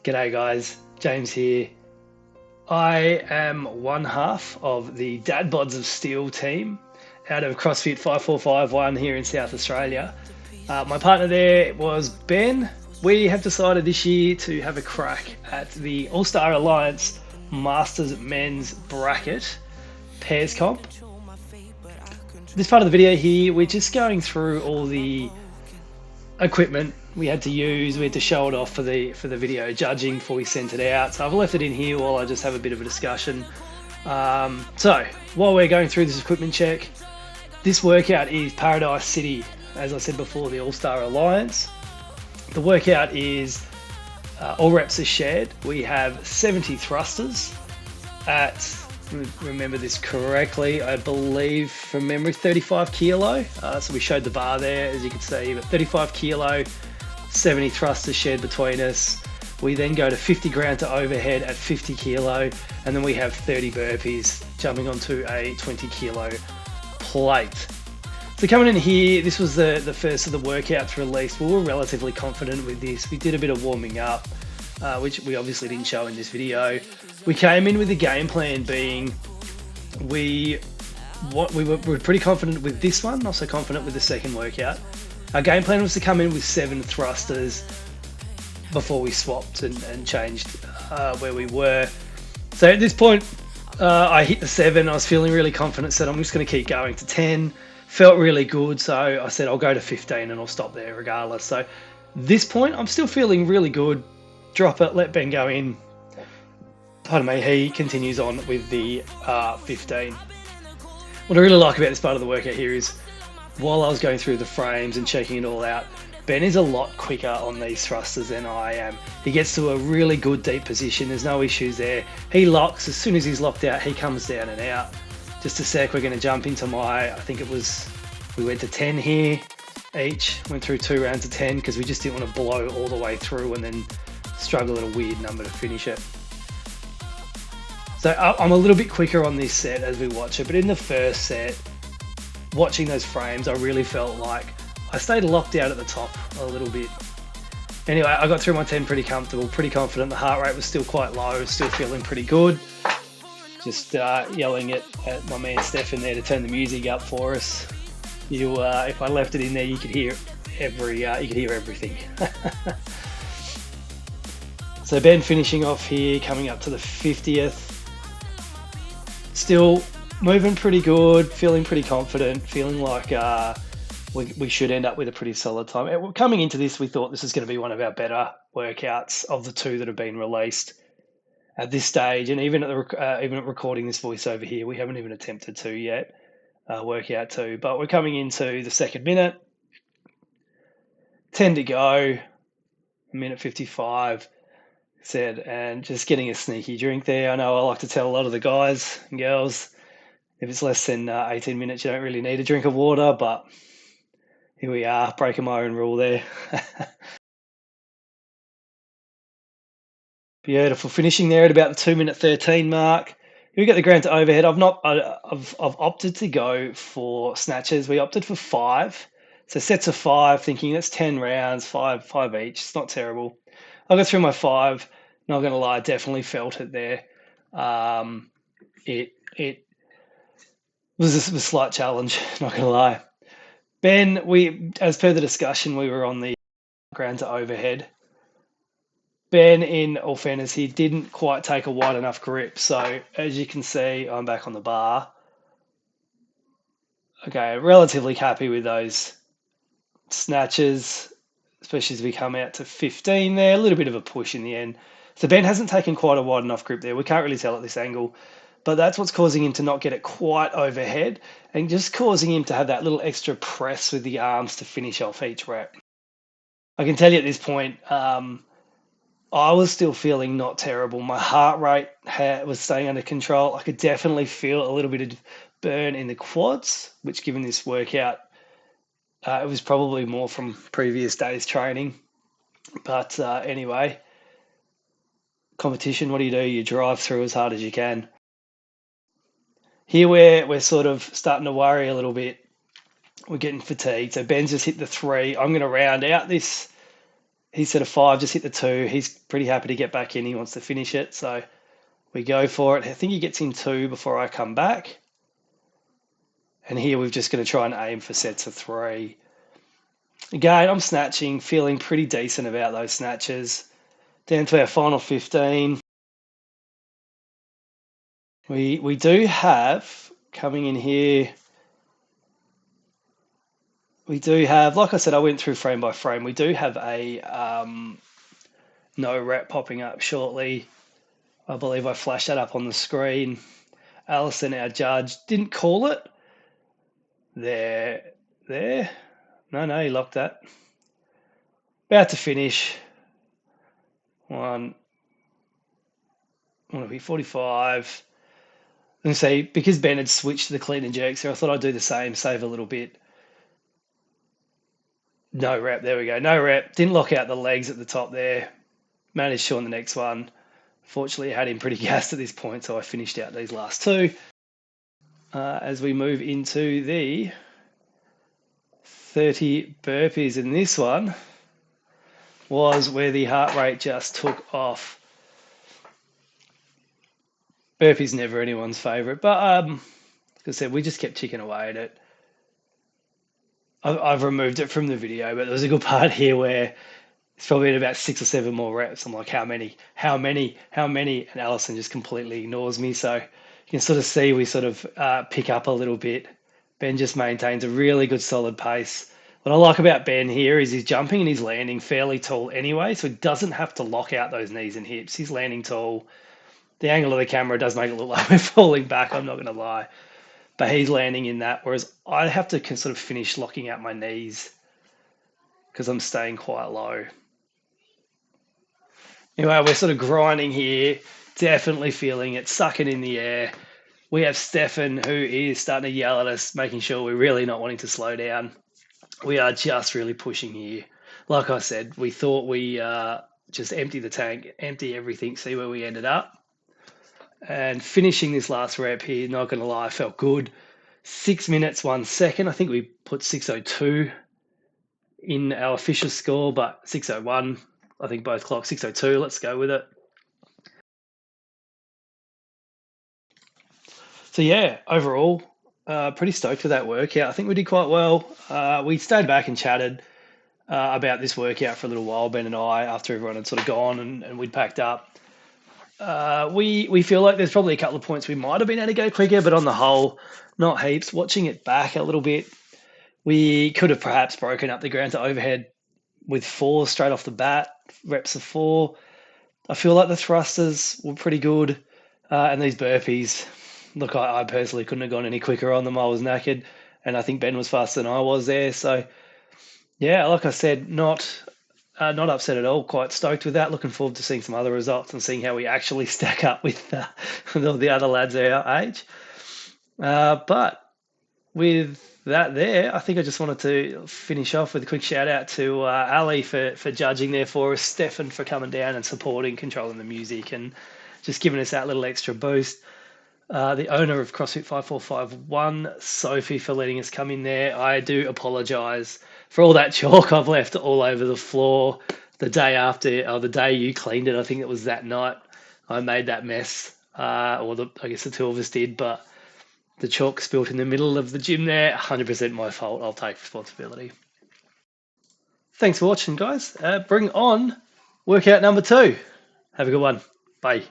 G'day guys, James here. I am one half of the Dad Bods of Steel team out of CrossFit 5451 here in South Australia. My partner there was Ben. We have decided this year to have a crack at the All-Star Alliance Masters Men's Bracket Pairs Comp. This part of the video here, we're just going through all the equipment we had to use. We had to show it off for the video judging before we sent it out. So I've left it in here while I just have a bit of a discussion. So while we're going through this equipment check, this workout is Paradise City, as I said before, the All-Star Alliance. The workout is all reps are shared. We have 70 thrusters at, remember this correctly, I believe from memory, 35 kilo. So we showed the bar there, as you can see, but 35 kilo, 70 thrusters shared between us. We then go to 50 ground to overhead at 50 kilo, and then we have 30 burpees jumping onto a 20 kilo plate. So coming in here, this was the first of the workouts released. We were relatively confident with this. We did a bit of warming up, which we obviously didn't show in this video. We came in with the game plan being we were pretty confident with this one, not so confident with the second workout. Our game plan was to come in with 7 thrusters before we swapped and changed where we were. So at this point, I hit the 7. I was feeling really confident, said I'm just going to keep going to 10. Felt really good, so I said I'll go to 15 and I'll stop there regardless. So this point, I'm still feeling really good. Drop it, let Ben go in. Pardon me, he continues on with the 15. What I really like about this part of the workout here is while I was going through the frames and checking it all out, Ben is a lot quicker on these thrusters than I am. He gets to a really good deep position. There's no issues there. He locks. As soon as he's locked out, he comes down and out. Just a sec, we're going to jump into my, I think it was, we went to 10 here each. Went through 2 rounds of 10 because we just didn't want to blow all the way through and then struggle at a weird number to finish it. So I'm a little bit quicker on this set as we watch it, but in the first set, watching those frames, I really felt like I stayed locked out at the top a little bit. Anyway, I got through my 10 pretty comfortable, pretty confident. The heart rate was still quite low, still feeling pretty good. Just yelling at my man Stefan there to turn the music up for us. If I left it in there, you could hear everything. So Ben finishing off here, coming up to the 50th. Still moving pretty good, feeling pretty confident, feeling like we should end up with a pretty solid time. Coming into this, we thought this is going to be one of our better workouts of the 2 that have been released at this stage. And even at recording this voiceover here, we haven't even attempted to yet, workout 2. But we're coming into the second minute, 10 to go, minute 55. Said, and just getting a sneaky drink there. I know I like to tell a lot of the guys and girls, if it's less than 18 minutes, you don't really need a drink of water, but here we are, breaking my own rule there. Beautiful, finishing there at about the 2 minute 13 mark. Here we get the ground to overhead. I've opted to go for snatches. We opted for 5, so sets of 5, thinking that's 10 rounds, 5 each. It's not terrible. I'll go through my 5. Not going to lie, definitely felt it there. It was a slight challenge, not going to lie. Ben, as per the discussion, we were on the ground to overhead. Ben, in all fairness, he didn't quite take a wide enough grip. So as you can see, I'm back on the bar. Okay, relatively happy with those snatches, especially as we come out to 15 there. A little bit of a push in the end. So Ben hasn't taken quite a wide enough grip there. We can't really tell at this angle, but that's what's causing him to not get it quite overhead and just causing him to have that little extra press with the arms to finish off each rep. I can tell you at this point, I was still feeling not terrible. My heart rate was staying under control. I could definitely feel a little bit of burn in the quads, which given this workout, it was probably more from previous days training. But anyway, competition, what do? You drive through as hard as you can. Here we're sort of starting to worry a little bit. We're getting fatigued. So Ben's just hit the 3. I'm going to round out this he said a 5, just hit the 2. He's pretty happy to get back in. He wants to finish it. So we go for it. I think he gets in 2 before I come back. And here we're just going to try and aim for sets of 3. Again, I'm snatching, feeling pretty decent about those snatches. Down to our final 15. We do have, coming in here, we do have, like I said, I went through frame by frame. We do have a no rep popping up shortly. I believe I flashed that up on the screen. Alison, our judge, didn't call it. There. No, he locked that. About to finish. One. Want to be 45. I'm going to say, because Ben had switched to the clean and jerks here, I thought I'd do the same, save a little bit. No rep, there we go. No rep. Didn't lock out the legs at the top there. Managed to on the next one. Fortunately, I had him pretty gassed at this point, so I finished out these last 2. As we move into the 30 burpees, and this one was where the heart rate just took off. Burpees never anyone's favourite, but like I said, we just kept chipping away at it. I've removed it from the video, but there was a good part here where it's probably at about 6 or 7 more reps. I'm like, how many? And Alison just completely ignores me. So you can sort of see we sort of pick up a little bit. Ben just maintains a really good solid pace. What I like about Ben here is he's jumping and he's landing fairly tall anyway, so he doesn't have to lock out those knees and hips. He's landing tall. The angle of the camera does make it look like we're falling back, I'm not going to lie. But he's landing in that, whereas I have to sort of finish locking out my knees because I'm staying quite low. Anyway, we're sort of grinding here, definitely feeling it, sucking in the air. We have Stefan, who is starting to yell at us, making sure we're really not wanting to slow down. We are just really pushing here. Like I said, we thought we just empty the tank, empty everything, see where we ended up. And finishing this last rep here, not going to lie, felt good. 6 minutes, 1 second. I think we put 6:02 in our official score, but 6:01, I think both clocks, 6:02. Let's go with it. So yeah, overall, pretty stoked with that workout. I think we did quite well. We stayed back and chatted about this workout for a little while, Ben and I, after everyone had sort of gone and we'd packed up. We feel like there's probably a couple of points we might have been able to go quicker, but on the whole, not heaps. Watching it back a little bit, we could have perhaps broken up the ground to overhead with 4 straight off the bat, reps of 4. I feel like the thrusters were pretty good, and these burpees, look, I personally couldn't have gone any quicker on them. I was knackered, and I think Ben was faster than I was there. So, yeah, like I said, not upset at all. Quite stoked with that. Looking forward to seeing some other results and seeing how we actually stack up with all the other lads our age. But with that there, I think I just wanted to finish off with a quick shout out to Ali for judging there for us, Stefan for coming down and supporting, controlling the music, and just giving us that little extra boost. The owner of CrossFit 5451, Sophie, for letting us come in there. I do apologise for all that chalk I've left all over the floor the day after, or the day you cleaned it. I think it was that night I made that mess, I guess the 2 of us did, but the chalk spilt in the middle of the gym there, 100% my fault. I'll take responsibility. Thanks for watching, guys. Bring on workout number 2. Have a good one. Bye.